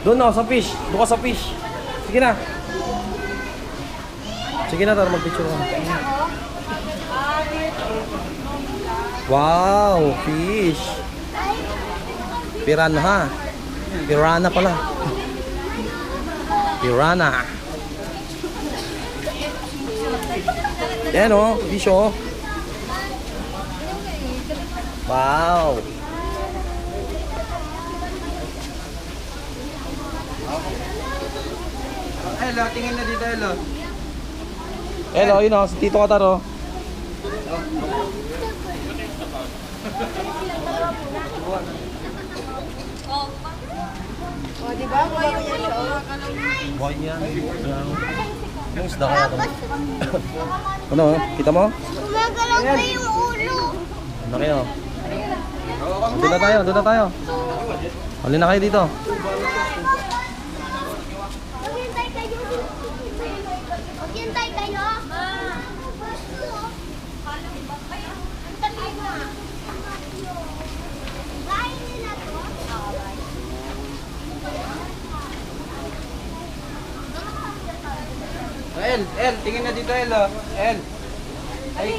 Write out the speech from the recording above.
Doon na, sa fish. Doon ka sa fish. Sige na. Sige na, tara mag-picture ka. Wow, fish. Piranha. Piranha pala. Piranha. Yan o, fish o. Wow. Hello, tingin na dito, hello. Hello, yun o, si Tito Kataro. O, di ba? Buhay yan siya. Buhay niya. Yung isda kaya ito. Ano, kita mo? Gumagalaw pa yung ulo. Ano kayo? Doon na tayo, doon na tayo. Halina na kayo dito. Maghintay kayo. Maghintay kayo. Bahay nila to? El, tingin na dito, hello. El. Ay,